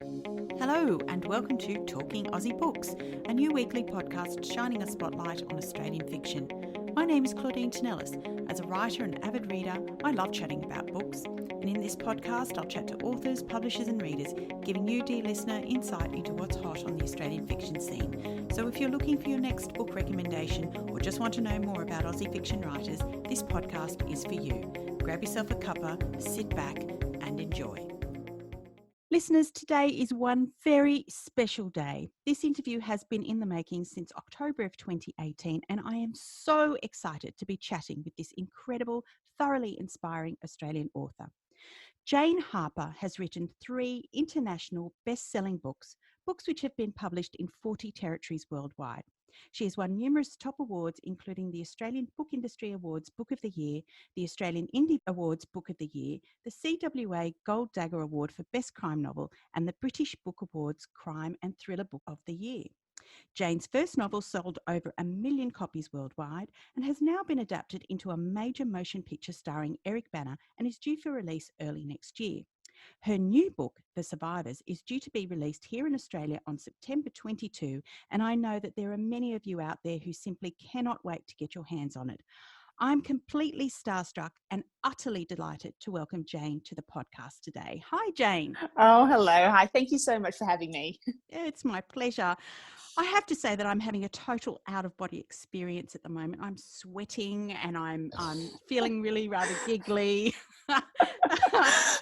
Hello and welcome to Talking Aussie Books, a new weekly podcast shining a spotlight on Australian fiction. My name is Claudine Tinellis. As a writer and avid reader, I love chatting about books. And in this podcast, I'll chat to authors, publishers and readers, giving you, dear listener, insight into what's hot on the Australian fiction scene. So if you're looking for your next book recommendation or just want to know more about Aussie fiction writers, this podcast is for you. Grab yourself a cuppa, sit back and enjoy. Listeners, today is one very special day. This interview has been in the making since October of 2018, and I am so excited to be chatting with this incredible, thoroughly inspiring Australian author. Jane Harper has written 3 international best-selling books which have been published in 40 territories worldwide. She has won numerous top awards, including the Australian Book Industry Awards Book of the Year, the Australian Indie Awards Book of the Year, the CWA Gold Dagger Award for Best Crime Novel, and the British Book Awards Crime and Thriller Book of the Year. Jane's first novel sold over 1 million copies worldwide and has now been adapted into a major motion picture starring Eric Bana and is due for release early next year. Her new book, The Survivors, is due to be released here in Australia on September 22, and I know that there are many of you out there who simply cannot wait to get your hands on it. I'm completely starstruck and utterly delighted to welcome Jane to the podcast today. Hi, Jane. Oh, hello. Hi. Thank you so much for having me. It's my pleasure. I have to say that I'm having a total out-of-body experience at the moment. I'm sweating and I'm feeling really rather giggly.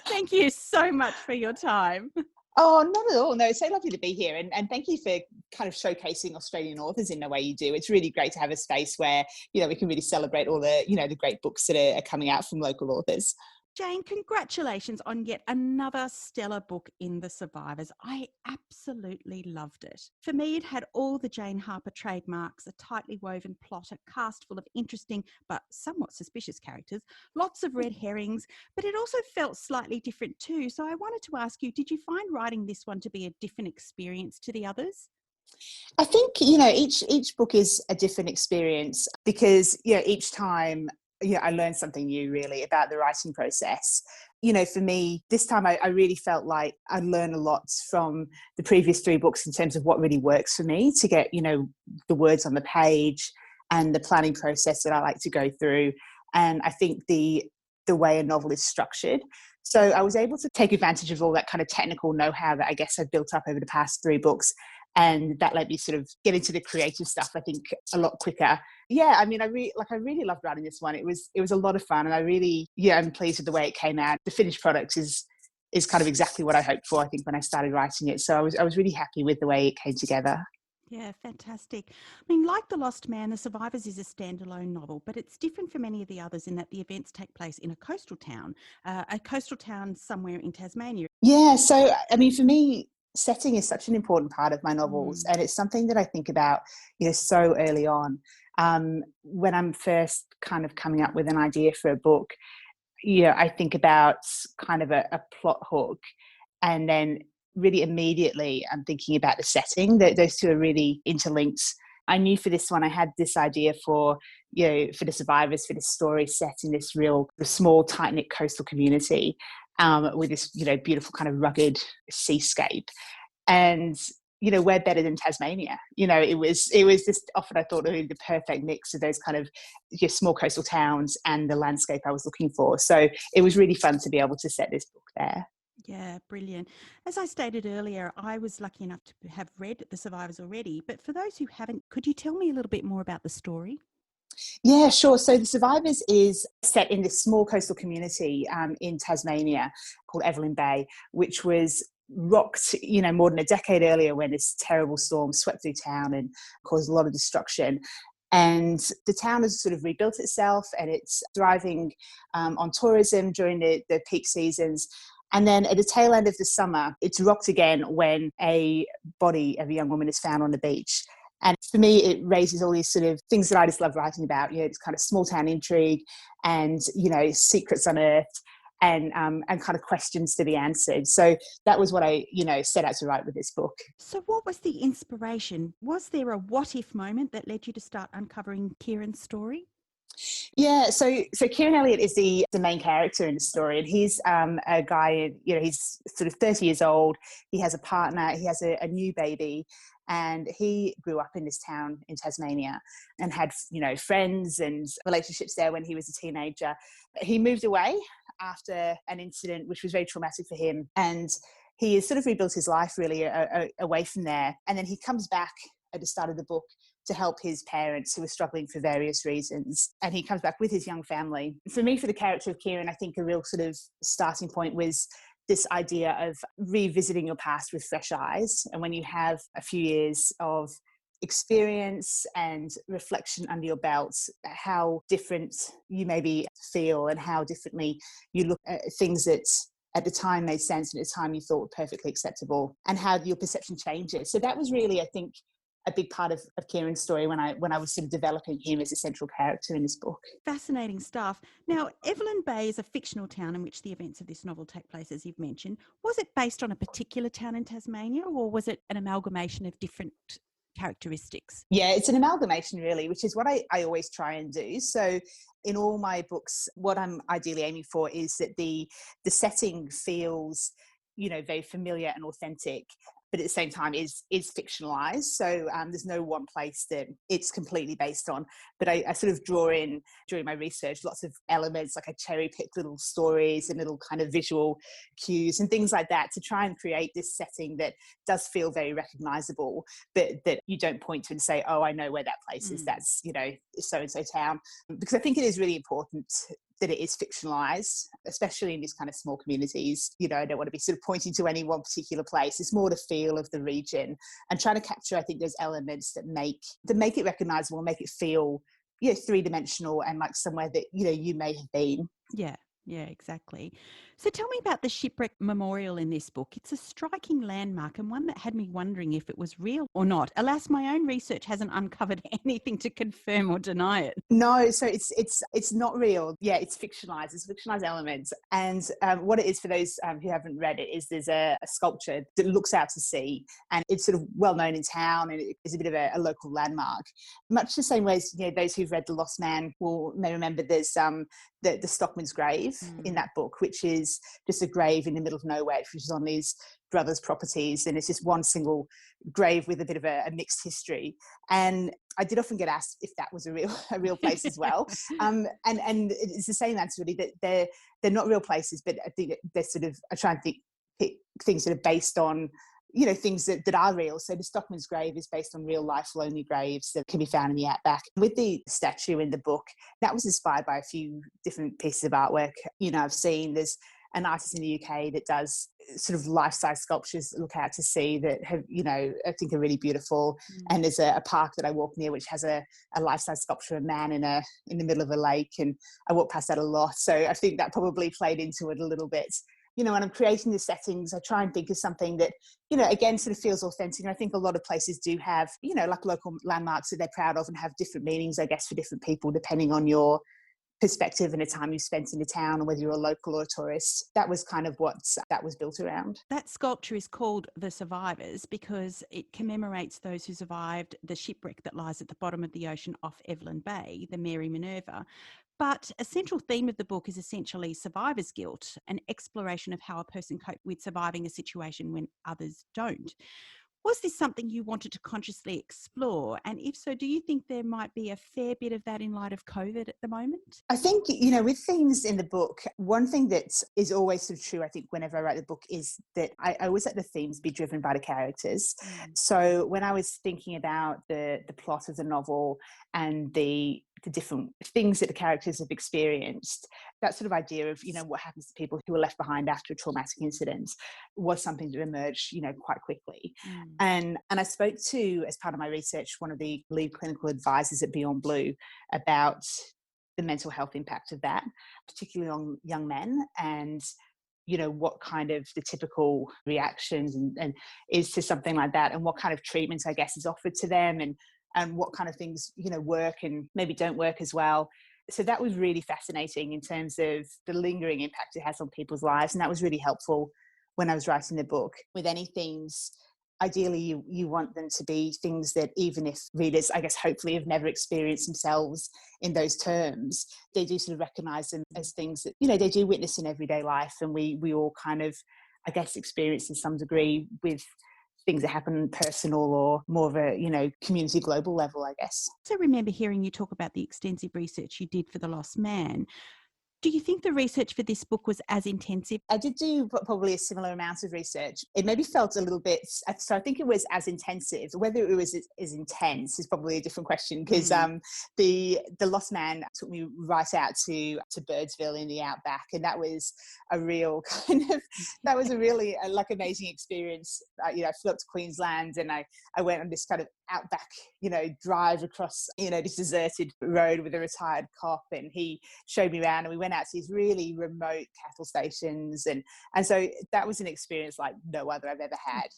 Thank you so much for your time. Oh, not at all. No, it's so lovely to be here. And thank you for kind of showcasing Australian authors in the way you do. It's really great to have a space where, we can really celebrate all the, the great books that are coming out from local authors. Jane, congratulations on yet another stellar book in The Survivors. I absolutely loved it. For me, it had all the Jane Harper trademarks, a tightly woven plot, a cast full of interesting but somewhat suspicious characters, lots of red herrings, but it also felt slightly different too. So I wanted to ask you, did you find writing this one to be a different experience to the others? I think, each book is a different experience because, each time I learned something new really about the writing process. For me, this time I really felt like I learned a lot from the previous 3 books in terms of what really works for me to get, the words on the page and the planning process that I like to go through. And I think the way a novel is structured. So I was able to take advantage of all that kind of technical know-how that I guess I've built up over the past 3 books. And that let me sort of get into the creative stuff, I think, a lot quicker. Yeah, I mean, I really loved writing this one. It was a lot of fun, and I'm pleased with the way it came out. The finished product is kind of exactly what I hoped for, I think, when I started writing it. So I was really happy with the way it came together. Yeah, fantastic. I mean, like The Lost Man, The Survivors is a standalone novel, but it's different from many of the others in that the events take place in a coastal town somewhere in Tasmania. Yeah, so, I mean, for me, setting is such an important part of my novels, and it's something that I think about, so early on. When I'm first kind of coming up with an idea for a book, I think about kind of a plot hook, and then really immediately I'm thinking about the setting. Those 2 are really interlinked. I knew for this one I had this idea for The Survivors, for this story set in this real small, tight-knit coastal community with this beautiful kind of rugged seascape. And we're better than Tasmania. It was just often, I thought, the perfect mix of those kind of small coastal towns and the landscape I was looking for. So it was really fun to be able to set this book there. Yeah, brilliant. As I stated earlier, I was lucky enough to have read The Survivors already, but for those who haven't, could you tell me a little bit more about the story? Yeah, sure. So The Survivors is set in this small coastal community in Tasmania called Evelyn Bay, which was rocked, more than a decade earlier when this terrible storm swept through town and caused a lot of destruction. And the town has sort of rebuilt itself, and it's thriving on tourism during the peak seasons. And then at the tail end of the summer, it's rocked again when a body of a young woman is found on the beach. And for me, it raises all these sort of things that I just love writing about, this kind of small town intrigue and, secrets unearthed and kind of questions to be answered. So that was what I, set out to write with this book. So what was the inspiration? Was there a what-if moment that led you to start uncovering Kieran's story? Yeah, so Kieran Elliott is the main character in the story, and he's a guy. He's sort of 30 years old. He has a partner. He has a new baby, and he grew up in this town in Tasmania, and had friends and relationships there when he was a teenager. He moved away after an incident which was very traumatic for him, and he has sort of rebuilt his life really away from there. And then he comes back at the start of the book to help his parents who are struggling for various reasons. And he comes back with his young family. For me, for the character of Kieran, I think a real sort of starting point was this idea of revisiting your past with fresh eyes. And when you have a few years of experience and reflection under your belt, how different you maybe feel and how differently you look at things that at the time made sense and at the time you thought were perfectly acceptable, and how your perception changes. So that was really, I think, a big part of Kieran's story when I was sort of developing him as a central character in this book. Fascinating stuff. Now, Evelyn Bay is a fictional town in which the events of this novel take place, as you've mentioned. Was it based on a particular town in Tasmania, or was it an amalgamation of different characteristics? Yeah, it's an amalgamation really, which is what I always try and do. So in all my books, what I'm ideally aiming for is that the setting feels, very familiar and authentic, but at the same time is fictionalized. So there's no one place that it's completely based on. But I sort of draw in, during my research, lots of elements, like I cherry pick little stories and little kind of visual cues and things like that to try and create this setting that does feel very recognizable, but that you don't point to and say, oh, I know where that place is. That's, so-and-so town. Because I think it is really important that it is fictionalized, especially in these kind of small communities. I don't want to be sort of pointing to any one particular place. It's more the feel of the region and trying to capture, I think, those elements that make it recognizable, make it feel, three-dimensional and like somewhere that, you may have been. Yeah, exactly. So tell me about the shipwreck memorial in this book. It's a striking landmark and one that had me wondering if it was real or not. Alas, my own research hasn't uncovered anything to confirm or deny it. No, so it's not real. Yeah, it's fictionalized. It's fictionalized elements. And what it is, for those who haven't read it, is there's a sculpture that looks out to sea, and it's sort of well known in town, and it is a bit of a local landmark. Much the same way as those who've read The Lost Man may remember there's the Stockman's grave in that book, which is just a grave in the middle of nowhere, which is on these brothers' properties, and it's just one single grave with a bit of a mixed history. And I did often get asked if that was a real place as well. And it's the same answer really, that they're not real places, but I think they're sort of, I try and pick things that are based on things that are real. So the Stockman's grave is based on real life lonely graves that can be found in the outback. With the statue in the book, that was inspired by a few different pieces of artwork. I've seen there's an artist in the UK that does sort of life-size sculptures that look out to sea that have, I think are really beautiful. And there's a park that I walk near which has a life-size sculpture of a man in the middle of a lake, and I walk past that a lot. So I think that probably played into it a little bit. When I'm creating the settings, I try and think of something that, again, sort of feels authentic. And I think a lot of places do have, like local landmarks that they're proud of and have different meanings, I guess, for different people, depending on your perspective and the time you spent in the town, or whether you're a local or a tourist. That was kind of what that was built around. That sculpture is called The Survivors because it commemorates those who survived the shipwreck that lies at the bottom of the ocean off Evelyn Bay, the Mary Minerva. But a central theme of the book is essentially survivor's guilt, an exploration of how a person copes with surviving a situation when others don't. Was this something you wanted to consciously explore? And if so, do you think there might be a fair bit of that in light of COVID at the moment? I think, with themes in the book, one thing that is always sort of true, I think, whenever I write the book, is that I always let the themes be driven by the characters. So when I was thinking about the plot of the novel and the different things that the characters have experienced, that sort of idea of, what happens to people who are left behind after a traumatic incident was something that emerged, quite quickly. And I spoke to, as part of my research, one of the lead clinical advisors at Beyond Blue about the mental health impact of that, particularly on young men, and what kind of the typical reactions and is to something like that, and what kind of treatments, I guess, is offered to them, and what kind of things, work and maybe don't work as well. So that was really fascinating in terms of the lingering impact it has on people's lives. And that was really helpful when I was writing the book. With any themes ideally you want them to be things that even if readers, I guess, hopefully have never experienced themselves in those terms, they do sort of recognise them as things that, you know, they do witness in everyday life, and we all kind of, I guess, experience in some degree with things that happen personal or more of a, you know, community global level, I guess. I also remember hearing you talk about the extensive research you did for The Lost Man. Do you think the research for this book was as intensive? I did do probably a similar amount of research. It maybe felt a little bit, so I think it was as intensive. Whether it was as intense is probably a different question, because the Lost Man took me right out to Birdsville in the outback, and that was a real kind of, that was a really like amazing experience. You know, I flew up to Queensland, and I went on this kind of outback, you know, drive across, you know, this deserted road with a retired cop, and he showed me around, and we went out to these really remote cattle stations, and so that was an experience like no other I've ever had.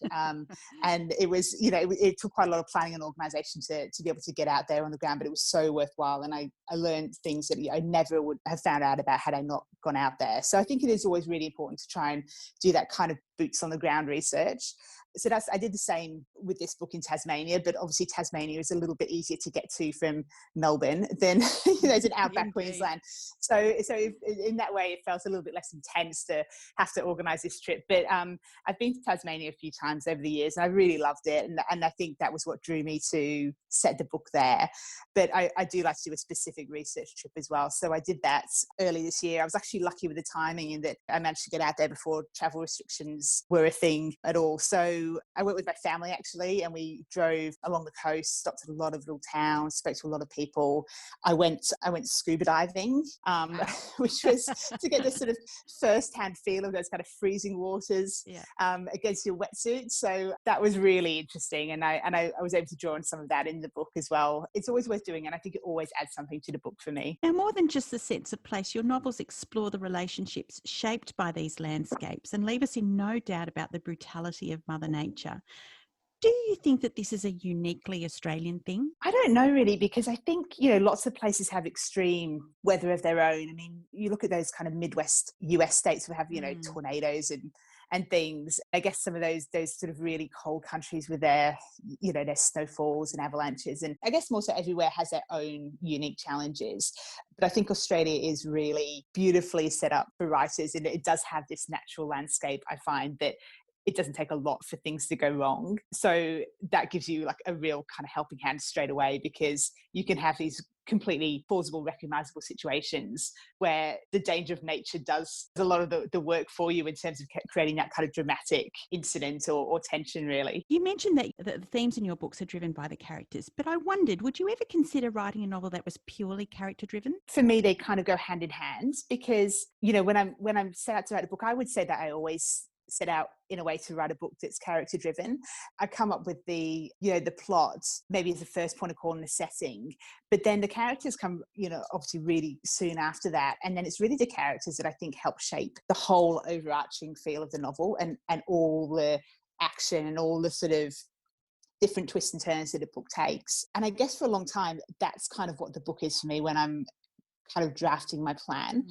And it was, you know, it took quite a lot of planning and organisation to be able to get out there on the ground, but it was so worthwhile, and I learned things that I never would have found out about had I not gone out there. So I think it is always really important to try and do that kind of boots on the ground research. So I did the same with this book in Tasmania, but obviously Tasmania is a little bit easier to get to from Melbourne than, you know, an outback Queensland. So in that way, it felt a little bit less intense to have to organise this trip. But I've been to Tasmania a few times over the years, and I really loved it. And I think that was what drew me to set the book there. But I do like to do a specific research trip as well. So I did that early this year. I was actually lucky with the timing in that I managed to get out there before travel restrictions were a thing at all. So I went with my family actually, and we drove along the coast, stopped at a lot of little towns, spoke to a lot of people. I went scuba diving, which was to get this sort of first-hand feel of those kind of freezing waters against your wetsuit. So that was really interesting, and I was able to draw on some of that in the book as well. It's always worth doing, and I think it always adds something to the book for me. Now, more than just the sense of place, your novels explore the relationships shaped by these landscapes and leave us in no doubt about the brutality of Mother Nature. Do you think that this is a uniquely Australian thing? I don't know really, because I think, you know, lots of places have extreme weather of their own. I mean, you look at those kind of Midwest US states that have, you know, tornadoes and things. I guess some of those sort of really cold countries with their, you know, their snowfalls and avalanches, and I guess more so everywhere has their own unique challenges. But I think Australia is really beautifully set up for writers, and it does have this natural landscape. I find that it doesn't take a lot for things to go wrong. So that gives you like a real kind of helping hand straight away, because you can have these completely plausible, recognisable situations where the danger of nature does a lot of the work for you in terms of creating that kind of dramatic incident or tension, really. You mentioned that the themes in your books are driven by the characters, but I wondered, would you ever consider writing a novel that was purely character driven? For me, they kind of go hand in hand, because, you know, when I'm set out to write a book, I would say that I always set out in a way to write a book that's character driven. I come up with the plot maybe as a first point of call in the setting, but then the characters come, you know, obviously really soon after that. And then it's really the characters that I think help shape the whole overarching feel of the novel, and all the action and all the sort of different twists and turns that a book takes. And I guess for a long time, that's kind of what the book is for me when I'm kind of drafting my plan.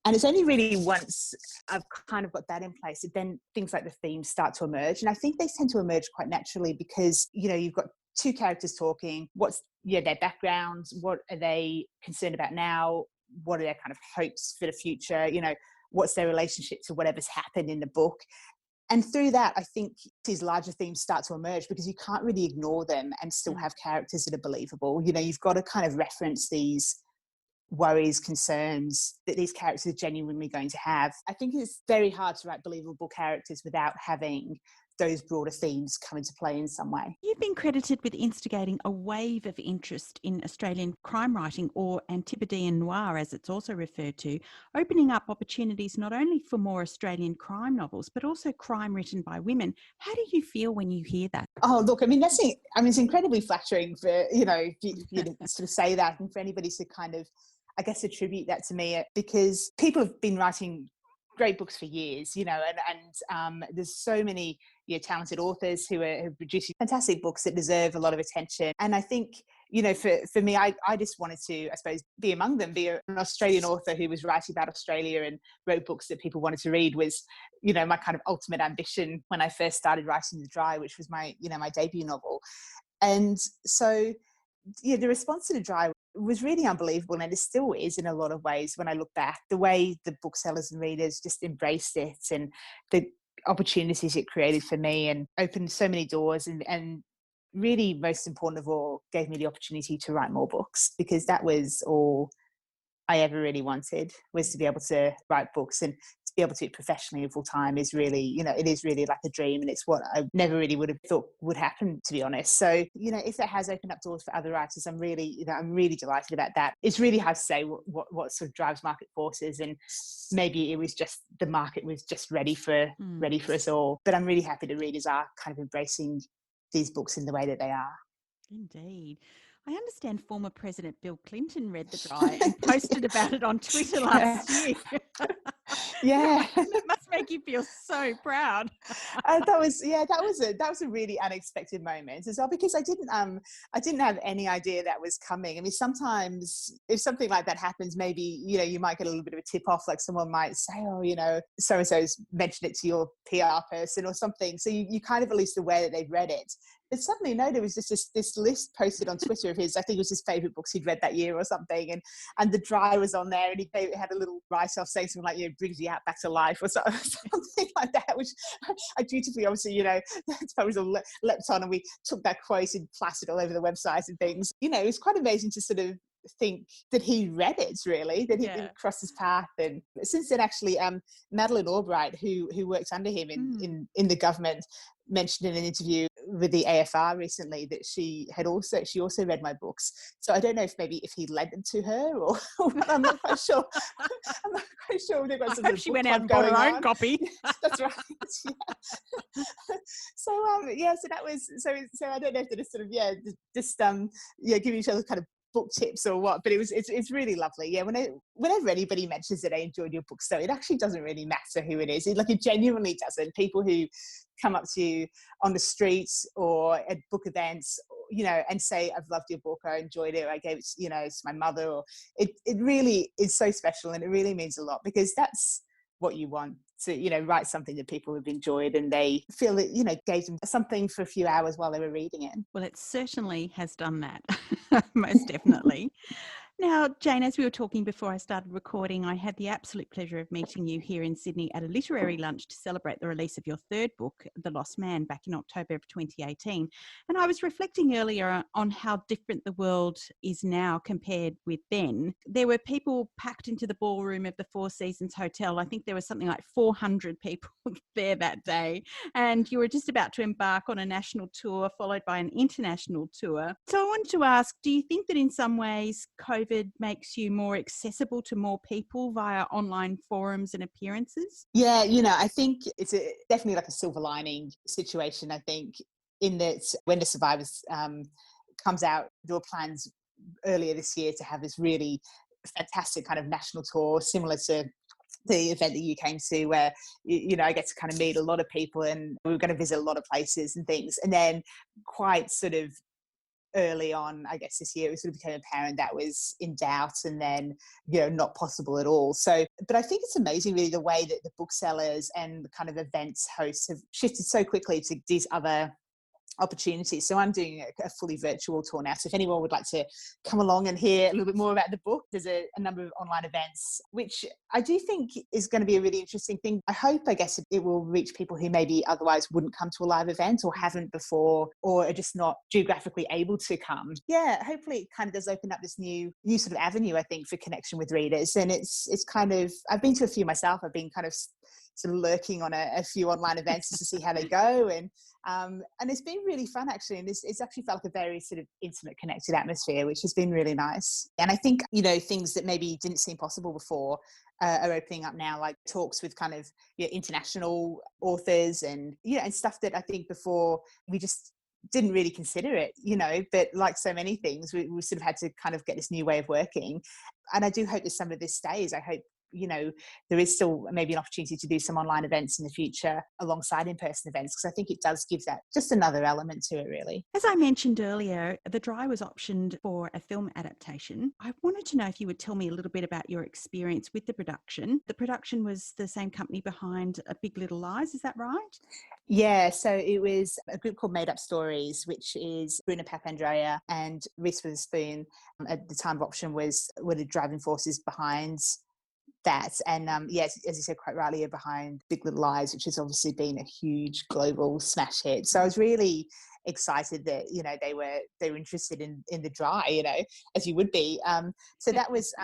And it's only really once I've kind of got that in place that then things like the themes start to emerge. And I think they tend to emerge quite naturally because, you know, you've got two characters talking. What's their backgrounds? What are they concerned about now? What are their kind of hopes for the future? You know, what's their relationship to whatever's happened in the book? And through that, I think these larger themes start to emerge, because you can't really ignore them and still have characters that are believable. You know, you've got to kind of reference these worries, concerns that these characters are genuinely going to have. I think it's very hard to write believable characters without having those broader themes come into play in some way. You've been credited with instigating a wave of interest in Australian crime writing, or Antipodean noir as it's also referred to, opening up opportunities not only for more Australian crime novels, but also crime written by women. How do you feel when you hear that? Oh, look, I mean, it's incredibly flattering for, you know, you to sort of say that, and for anybody to kind of, I guess, attribute that to me, because people have been writing great books for years, you know, and there's so many, you know, talented authors who are producing fantastic books that deserve a lot of attention. And I think, you know, for me, I just wanted to, I suppose, be among them, be an Australian author who was writing about Australia and wrote books that people wanted to read was, you know, my kind of ultimate ambition when I first started writing The Dry, which was my, you know, my debut novel. And so, yeah, the response to The Dry was really unbelievable, and it still is in a lot of ways when I look back. The way the booksellers and readers just embraced it, and the opportunities it created for me, and opened so many doors, and really, most important of all, gave me the opportunity to write more books, because that was all I ever really wanted, was to be able to write books, and to be able to do it professionally and full time is really, you know, it is really like a dream, and it's what I never really would have thought would happen, to be honest. So, you know, if that has opened up doors for other writers, I'm really, you know, I'm really delighted about that. It's really hard to say what sort of drives market forces, and maybe it was just the market was just ready for us all. But I'm really happy the readers are kind of embracing these books in the way that they are. Indeed. I understand former President Bill Clinton read The Dry and posted about it on Twitter last year. Yeah. That must make you feel so proud. That was a really unexpected moment as well, because I didn't have any idea that was coming. I mean, sometimes if something like that happens, maybe, you know, you might get a little bit of a tip off, like someone might say, oh, you know, so and so's mentioned it to your PR person or something, so you kind of at least aware that they've read it. But suddenly, no, there was just this list posted on Twitter of his, I think it was his favourite books he'd read that year or something, and The Dry was on there, and he had a little write-off saying something like, you know, brings you out back to life or something like that, which I dutifully, obviously, you know, I was all leapt on, and we took that quote and plastered it all over the website and things. You know, it was quite amazing to sort of think that he read it, really, that he crossed his path. And since then, actually, Madeleine Albright, who works under him in the government, mentioned in an interview with the AFR recently that she also read my books. So I don't know if he lent them to her or I'm not quite sure. I'm not quite sure. They've got I hope she went out and bought her own copy. That's right. Yeah. So so that was so I don't know if they're just sort of giving each other kind of book tips or what, but it's really lovely. Yeah, whenever anybody mentions that I enjoyed your book, so it actually doesn't really matter who it is. It genuinely doesn't. People who come up to you on the streets or at book events, you know, and say, I've loved your book, I enjoyed it, or I gave it, you know, to my mother, or it really is so special, and it really means a lot, because that's what you want, to, you know, write something that people have enjoyed and they feel that, you know, gave them something for a few hours while they were reading it. Well, it certainly has done that. Most definitely. Now, Jane, as we were talking before I started recording, I had the absolute pleasure of meeting you here in Sydney at a literary lunch to celebrate the release of your third book, The Lost Man, back in October of 2018. And I was reflecting earlier on how different the world is now compared with then. There were people packed into the ballroom of the Four Seasons Hotel. I think there was something like 400 people there that day. And you were just about to embark on a national tour, followed by an international tour. So I wanted to ask, do you think that in some ways COVID makes you more accessible to more people via online forums and appearances? Yeah, you know, I think it's definitely like a silver lining situation. I think in that when The Survivors comes out, there were plans earlier this year to have this really fantastic kind of national tour, similar to the event that you came to, where, you know, I get to kind of meet a lot of people, and we were going to visit a lot of places and things. And then quite sort of early on, I guess this year, it sort of became apparent that was in doubt, and then, you know, not possible at all. So, but I think it's amazing really the way that the booksellers and the kind of events hosts have shifted so quickly to these other opportunities. So I'm doing a fully virtual tour now. So if anyone would like to come along and hear a little bit more about the book, there's a number of online events, which I do think is going to be a really interesting thing. I guess it will reach people who maybe otherwise wouldn't come to a live event, or haven't before, or are just not geographically able to come. Yeah, hopefully it kind of does open up this new sort of avenue, I think, for connection with readers. And it's kind of, I've been to a few myself. I've been kind of sort of lurking on a few online events just to see how they go, and it's been really fun, actually, and it's actually felt like a very sort of intimate, connected atmosphere, which has been really nice. And I think, you know, things that maybe didn't seem possible before are opening up now, like talks with kind of, you know, international authors, and, you know, and stuff that I think before we just didn't really consider it, you know. But like so many things, we sort of had to kind of get this new way of working, and I do hope that some of this stays. I hope there is still maybe an opportunity to do some online events in the future alongside in-person events, because I think it does give that just another element to it, really. As I mentioned earlier, The Dry was optioned for a film adaptation. I wanted to know if you would tell me a little bit about your experience with the production. The production was the same company behind Big Little Lies, is that right? Yeah, so it was a group called Made Up Stories, which is Bruna Papandreou and Reese Witherspoon. At the time of option were the driving forces behind that. And yes, as you said quite rightly, are behind Big Little Lies, which has obviously been a huge global smash hit. So I was really excited that they were interested in The Dry, as you would be. So that was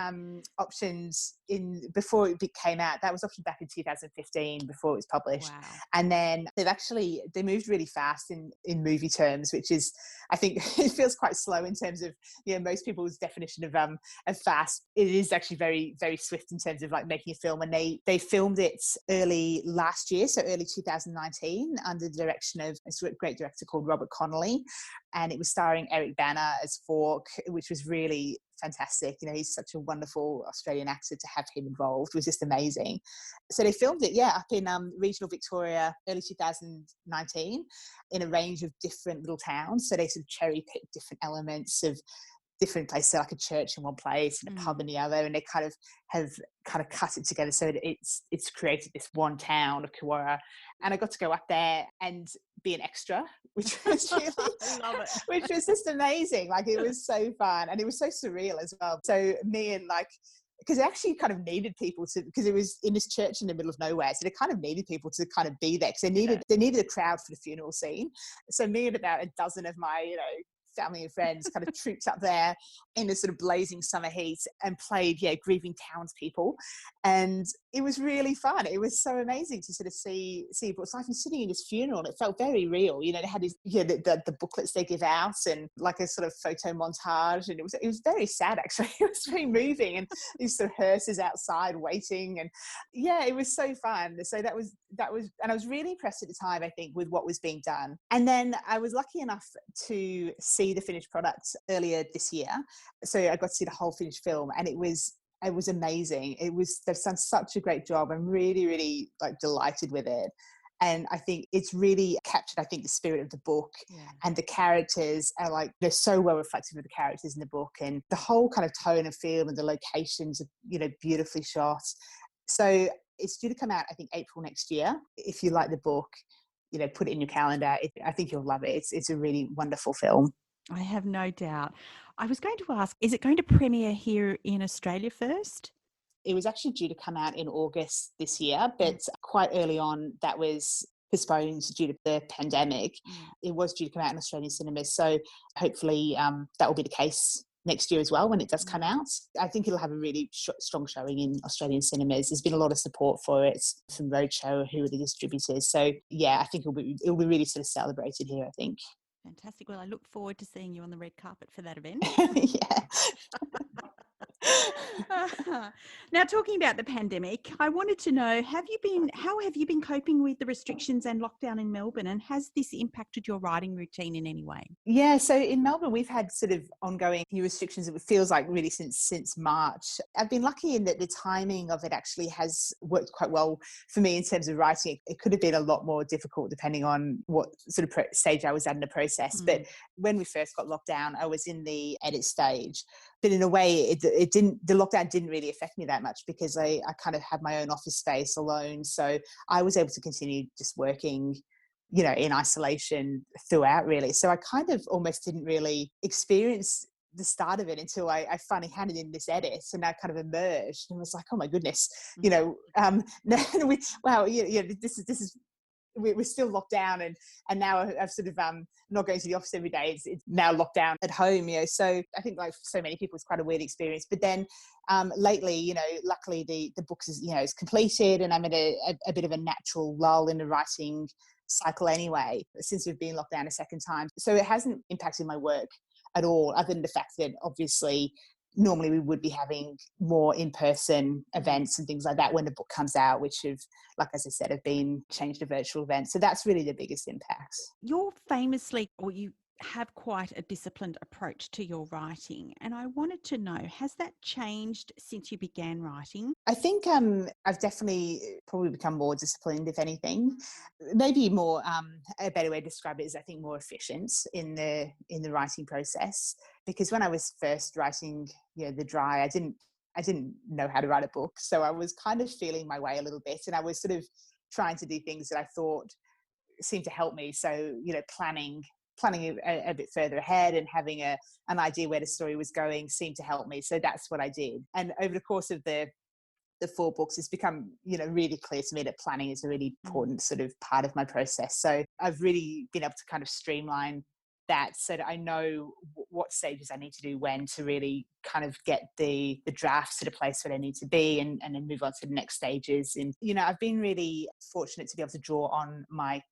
options in before it came out. That was optioned back in 2015 before it was published. Wow. And then they moved really fast in movie terms, which is, I think, it feels quite slow in terms of most people's definition of fast. It is actually very, very swift in terms of like making a film, and they filmed it early last year, so early 2019, under the direction of a great director called Robert Connolly, and it was starring Eric Bana as Fork, which was really fantastic. He's such a wonderful Australian actor. To have him involved was just amazing. So they filmed it, up in regional Victoria, early 2019, in a range of different little towns. So they sort of cherry picked different elements of different places, like a church in one place and a pub in the other, and they have cut it together so that it's created this one town of Kawara. And I got to go up there and be an extra, which was really love it. which was just amazing. Like, it was so fun, and it was so surreal as well. So me and because it actually kind of needed people to, because it was in this church in the middle of nowhere, so they kind of needed people to kind of be there, because they needed a crowd for the funeral scene. So me and about a dozen of my family and friends kind of trooped up there in the sort of blazing summer heat and played grieving townspeople, and it was really fun. It was so amazing to sort of see what's like sitting in this funeral, and it felt very real. They had these the booklets they give out, and like a sort of photo montage, and it was very sad, actually. It was very moving, and these sort of hearses outside waiting, and it was so fun. So that was and I was really impressed at the time, I think, with what was being done. And then I was lucky enough to see the finished product earlier this year, so I got to see the whole finished film, and it was amazing. They've done such a great job. I'm really, really delighted with it. And I think it's really captured, I think, the spirit of the book, and the characters are they're so well reflective of the characters in the book, and the whole kind of tone and feel, and the locations are, beautifully shot. So it's due to come out, I think, April next year. If you like the book, put it in your calendar. I think you'll love it. It's a really wonderful film. I have no doubt. I was going to ask, is it going to premiere here in Australia first? It was actually due to come out in August this year, but quite early on that was postponed due to the pandemic. It was due to come out in Australian cinemas, so hopefully that will be the case next year as well when it does come out. I think it'll have a really strong showing in Australian cinemas. There's been a lot of support for it from Roadshow, who are the distributors. So I think it'll be really sort of celebrated here, I think. Fantastic. Well, I look forward to seeing you on the red carpet for that event. Now, talking about the pandemic, I wanted to know, how have you been coping with the restrictions and lockdown in Melbourne, and has this impacted your writing routine in any way? Yeah, so in Melbourne, we've had sort of ongoing restrictions, it feels like really since March. I've been lucky in that the timing of it actually has worked quite well for me in terms of writing. It could have been a lot more difficult depending on what sort of stage I was at in the process. But when we first got locked down, I was in the edit stage. But in a way, the lockdown didn't really affect me that much, because I kind of had my own office space alone. So I was able to continue just working, in isolation throughout, really. So I kind of almost didn't really experience the start of it until I finally handed in this edit, and I kind of emerged and was like, oh my goodness, this is we're still locked down, and now I've sort of not going to the office every day. It's now locked down at home, so I think like for so many people it's quite a weird experience. But then lately, luckily the book is completed, and I'm at a bit of a natural lull in the writing cycle anyway, since we've been locked down a second time. So it hasn't impacted my work at all, other than the fact that obviously normally we would be having more in-person events and things like that when the book comes out, which have, like as I said, have been changed to virtual events. So that's really the biggest impact. You're famously, or you have quite a disciplined approach to your writing. And I wanted to know, has that changed since you began writing? I think I've definitely probably become more disciplined, if anything. Maybe more a better way to describe it is I think more efficient in the writing process. Because when I was first writing, The Dry, I didn't know how to write a book, so I was kind of feeling my way a little bit, and I was sort of trying to do things that I thought seemed to help me. So planning a bit further ahead and having an idea where the story was going seemed to help me. So that's what I did. And over the course of the 4 books, it's become, really clear to me that planning is a really important sort of part of my process. So I've really been able to kind of streamline that so that I know what stages I need to do when to really kind of get the drafts to the place where they need to be and then move on to the next stages. And, I've been really fortunate to be able to draw on my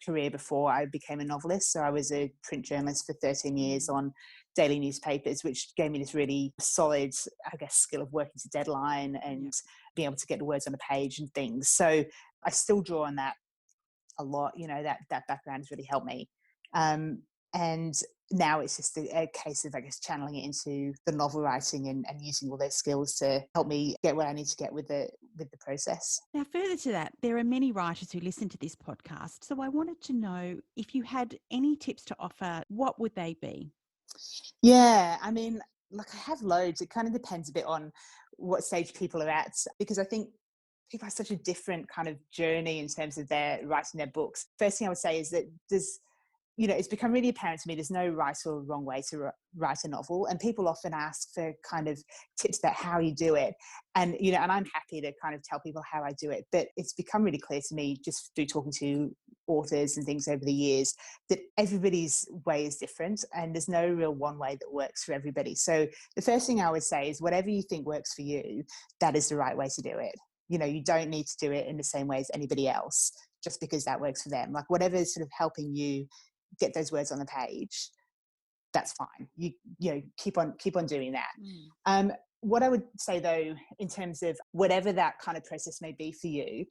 career before I became a novelist. So I was a print journalist for 13 years on daily newspapers, which gave me this really solid, I guess, skill of working to deadline and being able to get the words on the page and things. So I still draw on that a lot. That background has really helped me. And now it's just a case of, I guess, channeling it into the novel writing and using all those skills to help me get where I need to get with the process. Now, further to that, there are many writers who listen to this podcast. So I wanted to know if you had any tips to offer, what would they be? Yeah, I mean, I have loads. It kind of depends a bit on what stage people are at, because I think people have such a different kind of journey in terms of their writing their books. First thing I would say is that it's become really apparent to me there's no right or wrong way to write a novel. And people often ask for kind of tips about how you do it. And, and I'm happy to kind of tell people how I do it. But it's become really clear to me just through talking to authors and things over the years that everybody's way is different and there's no real one way that works for everybody. So the first thing I would say is whatever you think works for you, that is the right way to do it. You don't need to do it in the same way as anybody else just because that works for them. Whatever is sort of helping you get those words on the page, that's fine. You keep on doing that. What I would say though, in terms of whatever that kind of process may be for you,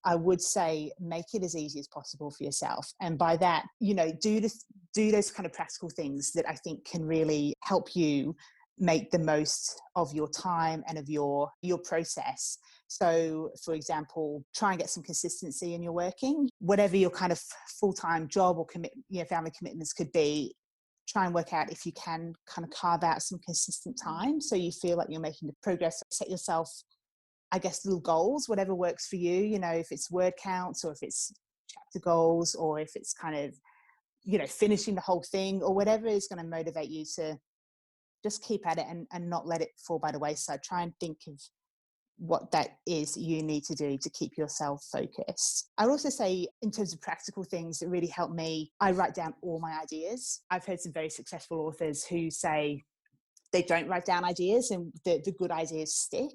I would say make it as easy as possible for yourself. And by that, do those kind of practical things that I think can really help you make the most of your time and of your process. So, for example, try and get some consistency in your working. Whatever your kind of full-time job or family commitments could be, try and work out if you can kind of carve out some consistent time so you feel like you're making the progress. Set yourself, I guess, little goals, whatever works for you, if it's word counts or if it's chapter goals or if it's kind of, finishing the whole thing or whatever is going to motivate you to just keep at it and not let it fall by the wayside. Try and think of what that is you need to do to keep yourself focused. I would also say in terms of practical things that really help me, I write down all my ideas. I've heard some very successful authors who say they don't write down ideas and the good ideas stick.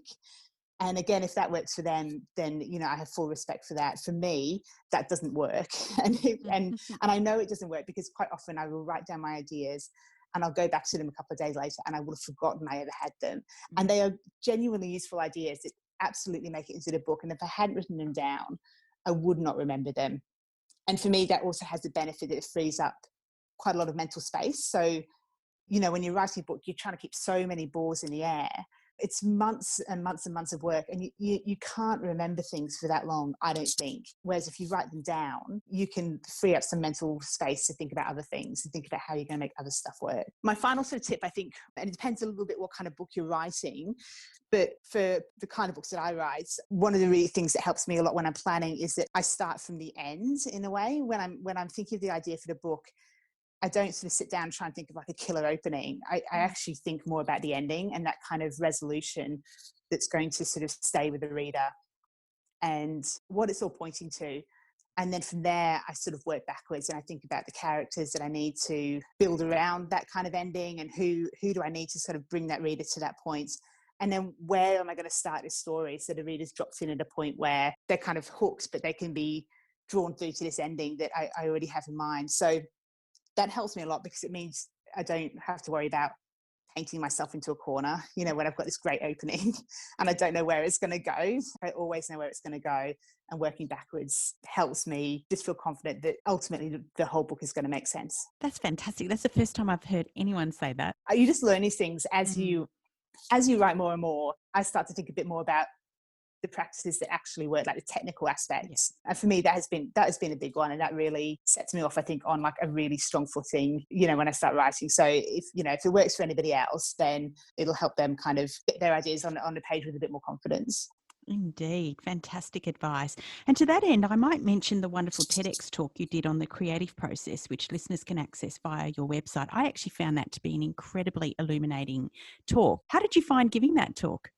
And again, if that works for them, then, I have full respect for that. For me, that doesn't work. And I know it doesn't work because quite often I will write down my ideas and I'll go back to them a couple of days later and I would have forgotten I ever had them. And they are genuinely useful ideas that absolutely make it into the book. And if I hadn't written them down, I would not remember them. And for me, that also has the benefit that it frees up quite a lot of mental space. So, when you're writing a book, you're trying to keep so many balls in the air. It's months and months and months of work, and you can't remember things for that long, I don't think. Whereas if you write them down, you can free up some mental space to think about other things and think about how you're going to make other stuff work. My final sort of tip, I think, and it depends a little bit what kind of book you're writing, but for the kind of books that I write, one of the really things that helps me a lot when I'm planning is that I start from the end in a way. When I'm thinking of the idea for the book, I don't sort of sit down and try and think of a killer opening. I actually think more about the ending and that kind of resolution that's going to sort of stay with the reader and what it's all pointing to. And then from there, I sort of work backwards and I think about the characters that I need to build around that kind of ending and who do I need to sort of bring that reader to that point. And then where am I going to start this story so the reader's dropped in at a point where they're kind of hooked, but they can be drawn through to this ending that I already have in mind. So that helps me a lot because it means I don't have to worry about painting myself into a corner, when I've got this great opening and I don't know where it's going to go. I always know where it's going to go, and working backwards helps me just feel confident that ultimately the whole book is going to make sense. That's fantastic. That's the first time I've heard anyone say that. You just learn these things as you write more and more. I start to think a bit more about the practices that actually work, like the technical aspects. And for me, that has been a big one, and that really sets me off, I think, on like a really strong footing, when I start writing. So if it works for anybody else, then it'll help them kind of get their ideas on the page with a bit more confidence. Indeed. Fantastic advice. And to that end, I might mention the wonderful TEDx talk you did on the creative process, which listeners can access via your website. I actually found that to be an incredibly illuminating talk. How did you find giving that talk?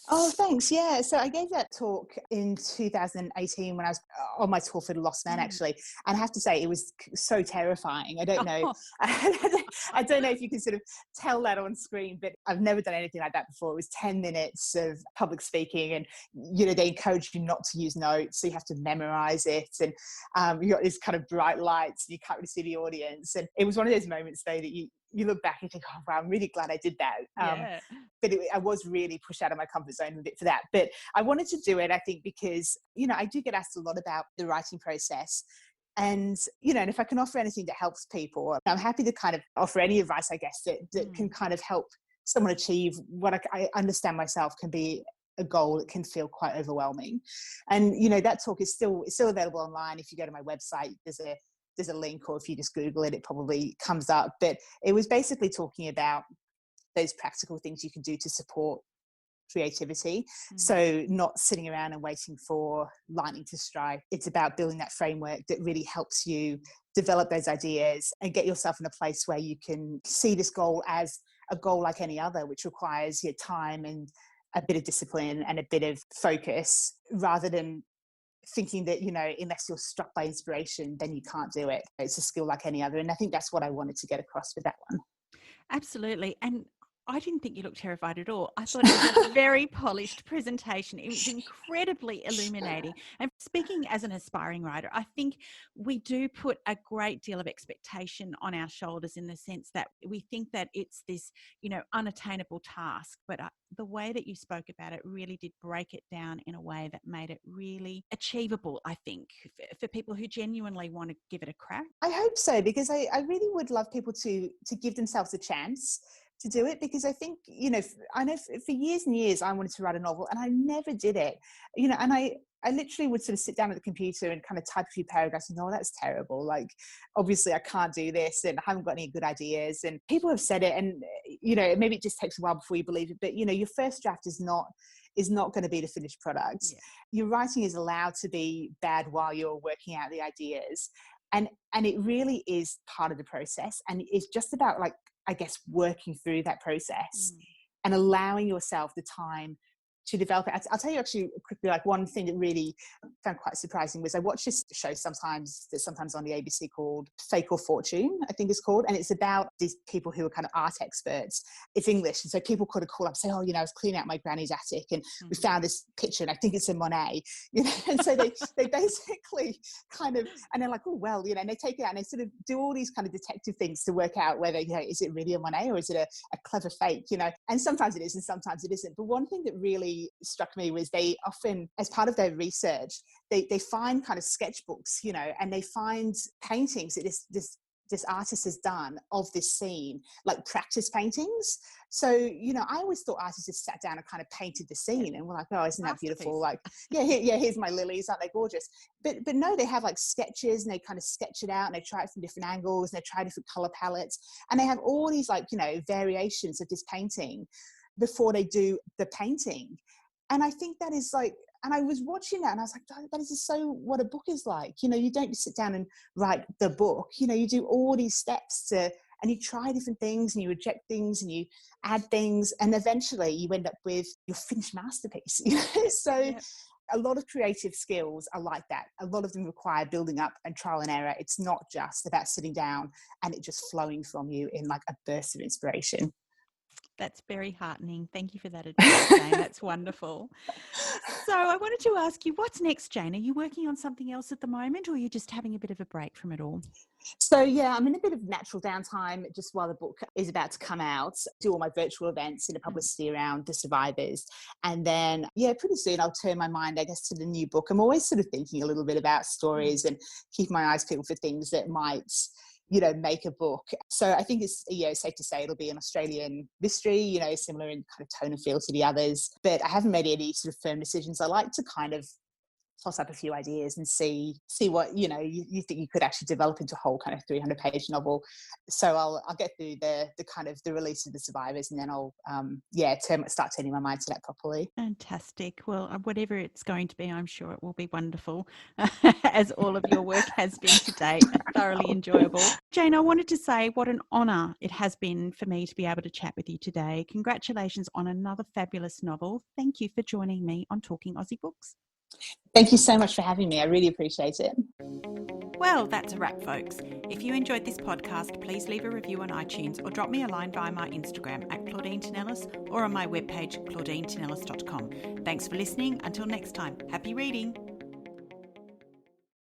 Oh, thanks. Yeah. So I gave that talk in 2018 when I was on my tour for The Lost Man, actually. And I have to say, it was so terrifying. I don't know. I don't know if you can sort of tell that on screen, but I've never done anything like that before. It was 10 minutes of public speaking, and, they encourage you not to use notes. So you have to memorize it. And you got this kind of bright lights, and you can't really see the audience. And it was one of those moments, though, that you look back and think, oh, wow, I'm really glad I did that. But I was really pushed out of my comfort zone a bit for that. But I wanted to do it, I think, because, I do get asked a lot about the writing process. And, and if I can offer anything that helps people, I'm happy to kind of offer any advice, I guess, that can kind of help someone achieve what I understand myself can be a goal that can feel quite overwhelming. And, that talk is still available online. If you go to my website, there's a link, or if you just Google it, it probably comes up. But it was basically talking about those practical things you can do to support creativity. So not sitting around and waiting for lightning to strike. It's about building that framework that really helps you develop those ideas and get yourself in a place where you can see this goal as a goal like any other, which requires your time and a bit of discipline and a bit of focus, rather than thinking that, unless you're struck by inspiration, then you can't do it. It's a skill like any other. And I think that's what I wanted to get across with that one. Absolutely. And I didn't think you looked terrified at all. I thought it was a very polished presentation. It was incredibly illuminating. And speaking as an aspiring writer, I think we do put a great deal of expectation on our shoulders, in the sense that we think that it's this, unattainable task. But the way that you spoke about it really did break it down in a way that made it really achievable, I think, for people who genuinely want to give it a crack. I hope so, because I really would love people to give themselves a chance to do it, because I think, I know for years and years I wanted to write a novel and I never did it, and I literally would sort of sit down at the computer and kind of type a few paragraphs and, oh, that's terrible. Like, obviously I can't do this and I haven't got any good ideas. And people have said it, and, maybe it just takes a while before you believe it, but, your first draft is not going to be the finished product. Yeah. Your writing is allowed to be bad while you're working out the ideas. And it really is part of the process. And it's just about, like, I guess, working through that process and allowing yourself the time to develop it. I'll tell you actually quickly, like, one thing that really found quite surprising was I watch this show sometimes on the ABC called Fake or Fortune, I think it's called. And it's about these people who are kind of art experts. It's English. And so people could have called up and say, oh, I was cleaning out my granny's attic and we found this picture and I think it's a Monet, and so they basically kind of, and they're like, oh, well, and they take it out and they sort of do all these kind of detective things to work out whether, is it really a Monet or is it a clever fake, and sometimes it is and sometimes it isn't. But one thing that really struck me was they often, as part of their research, they find kind of sketchbooks, and they find paintings that this artist has done of this scene, like practice paintings. So, I always thought artists just sat down and kind of painted the scene and were like, oh, isn't that beautiful? Like, here's my lilies, aren't they gorgeous? But no, they have like sketches and they kind of sketch it out and they try it from different angles and they try different color palettes. And they have all these variations of this painting before they do the painting. And I think that is like, and I was watching that and I was like, that is so what a book is like. You don't sit down and write the book, you do all these steps and you try different things and you reject things and you add things. And eventually you end up with your finished masterpiece. So a lot of creative skills are like that. A lot of them require building up and trial and error. It's not just about sitting down and it just flowing from you in like a burst of inspiration. That's very heartening. Thank you for that advice, Jane. That's wonderful. So I wanted to ask you, what's next, Jane? Are you working on something else at the moment, or are you just having a bit of a break from it all? So yeah, I'm in a bit of natural downtime just while the book is about to come out. Do all my virtual events in the publicity around the survivors. And then, yeah, pretty soon I'll turn my mind, I guess, to the new book. I'm always sort of thinking a little bit about stories and keep my eyes peeled for things that might, make a book. So I think it's, safe to say it'll be an Australian mystery, similar in kind of tone and feel to the others. But I haven't made any sort of firm decisions. I like to kind of toss up a few ideas and see what you think you could actually develop into a whole kind of 300-page novel. So I'll get through the kind of the release of the survivors, and then I'll start turning my mind to that properly. Fantastic. Well, whatever it's going to be, I'm sure it will be wonderful, as all of your work has been to date. Thoroughly enjoyable. Jane, I wanted to say what an honour it has been for me to be able to chat with you today. Congratulations on another fabulous novel. Thank you for joining me on Talking Aussie Books. Thank you so much for having me. I really appreciate it. Well, that's a wrap, folks. If you enjoyed this podcast, please leave a review on iTunes or drop me a line via my Instagram at Claudine Tinellis or on my webpage claudinetинellis.com. Thanks for listening. Until next time, happy reading.